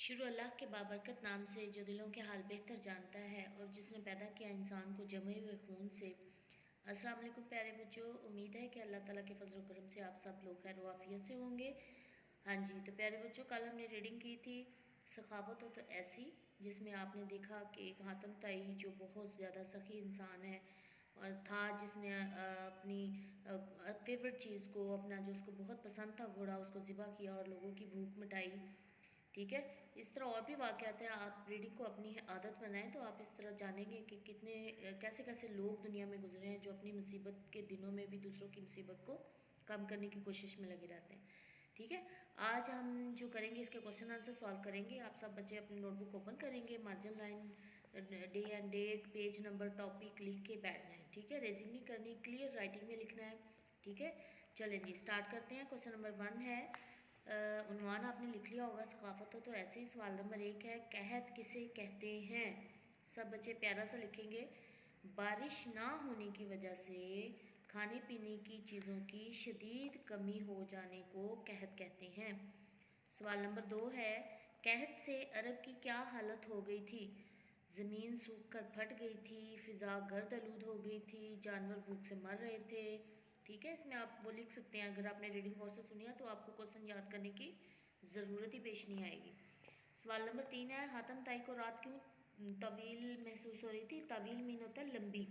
शुरू अल्लाह के बाबरकत नाम से जो दिलों के हाल बेहतर जानता है और जिसने पैदा किया इंसान को जमे हुए खून से। अस्सलाम वालेकुम प्यारे बच्चों, उम्मीद है कि अल्लाह ताला के फजल करम से आप सब लोग खैर वाफियत से होंगे। हाँ जी, तो प्यारे बच्चों, कल हमने रीडिंग की थी सखावत हो तो ऐसी, जिसमें आपने देखा कि एक हातम ताई जो बहुत ज़्यादा सखी इंसान है और था, जिसने अपनी फेवरेट चीज़ को, अपना जो उसको बहुत पसंद था घोड़ा, उसको ज़िबा किया और लोगों की भूख मिटाई। ठीक है, इस तरह और भी वाक़यात हैं। आप रीडिंग को अपनी आदत बनाएं तो आप इस तरह जानेंगे कि कितने कैसे कैसे लोग दुनिया में गुजरे हैं जो अपनी मुसीबत के दिनों में भी दूसरों की मुसीबत को कम करने की कोशिश में लगे रहते हैं। ठीक है, आज हम जो करेंगे इसके क्वेश्चन आंसर सॉल्व करेंगे। आप सब बच्चे अपनी नोटबुक ओपन करेंगे, margin line, day and date, page number, topic लिख के बैठ जाएँ। ठीक है, रेजिंग नहीं करनी, क्लियर राइटिंग में लिखना है। ठीक है, चलें जी स्टार्ट करते हैं। क्वेश्चन नंबर 1 है, उन्वान आपने लिख लिया होगा, सकाफत हो तो ऐसे ही। सवाल नंबर 1 है, कहत किसे कहते हैं? सब बच्चे प्यारा सा लिखेंगे। बारिश ना होने की वजह से खाने पीने की चीज़ों की शदीद कमी हो जाने को कहत कहते हैं। सवाल नंबर 2 है, कहत से अरब की क्या हालत हो गई थी? ज़मीन सूख कर फट गई थी, फ़िज़ा गर्द आलूद हो गई थी, जानवर भूख से मर रहे थे। ठीक है, इसमें आप वो लिख सकते हैं। अगर आपने रीडिंग कोर्स से सुनी है तो आपको क्वेश्चन याद करने की ज़रूरत ही पेश नहीं आएगी। सवाल नंबर 3 है, हातम ताई को रात क्यों तवील महसूस हो रही थी? तवील मीन होता है लंबी।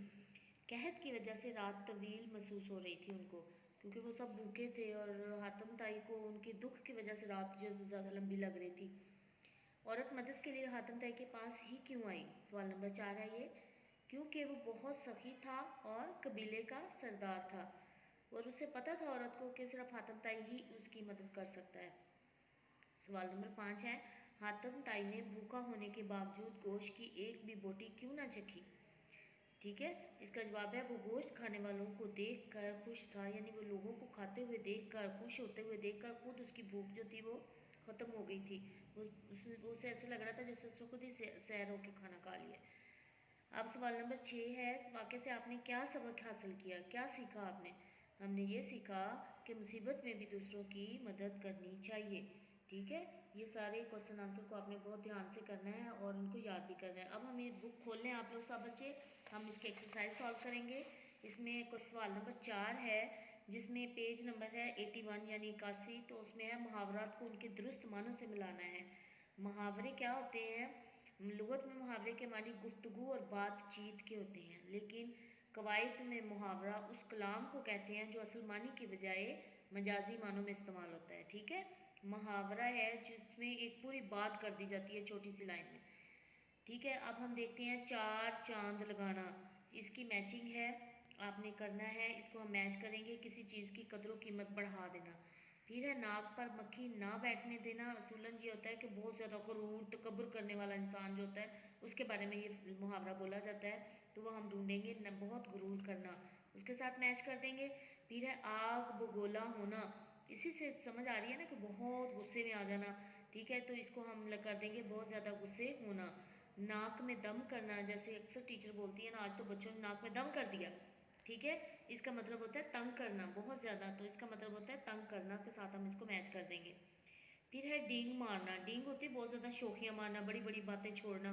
कहत की वजह से रात तवील महसूस हो रही थी उनको, क्योंकि वो सब भूखे थे और हातम ताई को उनके दुख की वजह से रात जो ज़्यादा लंबी लग रही थी। औरत मदद के लिए हातम ताई के पास ही क्यों आई? सवाल नंबर 4 है ये, क्योंकि वो बहुत सखी था और कबीले का सरदार था और उसे पता था औरत को कि सिर्फ हातम ताई ही उसकी मदद कर सकता है। सवाल नंबर 5 है, हातम ताई ने भूखा होने के बावजूद गोश्त की एक भी बोटी क्यों ना चखी? ठीक है, इसका जवाब है, वो गोश्त खाने वालों को देखकर खुश था, यानी वो लोगों को खाते हुए देखकर, खुश होते हुए देखकर खुद उसकी भूख जो थी वो ख़त्म हो गई थी। उसे ऐसे लग रहा था जैसे उसने खुद ही सैर होकर खाना खा लिया। अब सवाल नंबर 6 है, इस वाक़े से आपने क्या सबक हासिल किया, क्या सीखा आपने? हमने ये सीखा कि मुसीबत में भी दूसरों की मदद करनी चाहिए। ठीक है, ये सारे क्वेश्चन आंसर को आपने बहुत ध्यान से करना है और उनको याद भी करना है। अब हम ये बुक खोल लें आप लोग सब बच्चे, हम इसके एक्सरसाइज सॉल्व करेंगे। इसमें कुछ सवाल नंबर 4 है, जिसमें पेज नंबर है 81 यानी 81, तो उसमें है मुहावरात को उनके दुरुस्त मानों से मिलाना है। मुहावरे क्या होते हैं? लुगत में मुहावरे के मानी गुफ्तगू और बातचीत के होते हैं, लेकिन कवायद में मुहावरा उस कलाम को कहते हैं जो असल मानी की बजाय मजाजी मानों में इस्तेमाल होता है। ठीक है, मुहावरा है जिसमें एक पूरी बात कर दी जाती है छोटी सी लाइन में। ठीक है, अब हम देखते हैं चार चांद लगाना, इसकी मैचिंग है, आपने करना है, इसको हम मैच करेंगे। किसी चीज़ की कदर कीमत बढ़ा देना। फिर है, नाक पर मक्खी ना बैठने देना। असूलन ये होता है कि बहुत ज़्यादा गरूर तकब्बुर करने वाला इंसान जो होता है उसके बारे में ये मुहावरा बोला जाता है, तो वो हम ढूंढेंगे न, बहुत गरूर करना, उसके साथ मैच कर देंगे। फिर है, आग बगोला होना, इसी से समझ आ रही है ना कि बहुत गुस्से में आ जाना। ठीक है, तो इसको हम कर देंगे बहुत ज़्यादा गुस्से होना। नाक में दम करना, जैसे अक्सर टीचर बोलती है ना, आज तो बच्चों ने नाक में दम कर दिया। ठीक है, इसका मतलब होता है तंग करना बहुत ज़्यादा, तो इसका मतलब होता है तंग करना के साथ हम इसको मैच कर देंगे। फिर है डींग मारना, डींग होती है बहुत ज़्यादा शोखियाँ मारना, बड़ी बड़ी बातें छोड़ना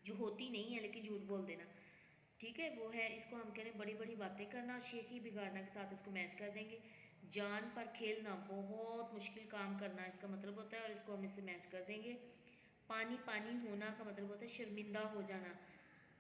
जो होती नहीं है लेकिन झूठ बोल देना। ठीक है, वो है, इसको हम कह रहे हैं बड़ी बड़ी बातें करना, शेखी बिगाड़ना के साथ इसको मैच कर देंगे। जान पर खेलना, बहुत मुश्किल काम करना इसका मतलब होता है, और इसको हम इससे मैच कर देंगे। पानी पानी होना का मतलब होता है शर्मिंदा हो जाना।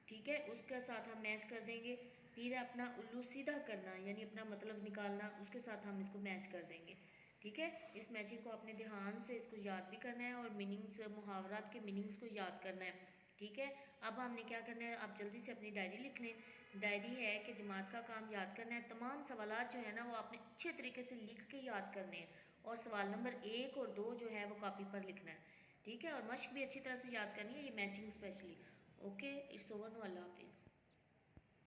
ठीक है, उसके साथ हम मैच कर देंगे। फिर अपना उल्लू सीधा करना, यानी अपना मतलब निकालना, उसके साथ हम इसको मैच कर देंगे। ठीक है, इस मैचिंग को आपने ध्यान से इसको याद भी करना है और मीनिंग्स, मुहावरात के मीनिंग्स को याद करना है। ठीक है, अब हमने क्या करना है, आप जल्दी से अपनी डायरी लिख लें। डायरी है कि जमात का काम याद करना है, तमाम सवालात जो है ना वो आपने अच्छे तरीके से लिख के याद करने हैं, और सवाल नंबर 1 और 2 जो है वो कॉपी पर लिखना है। ठीक है, और मश्क भी अच्छी तरह से याद करनी है, ये matching specially. Okay, it's over, Allah हाफिज़।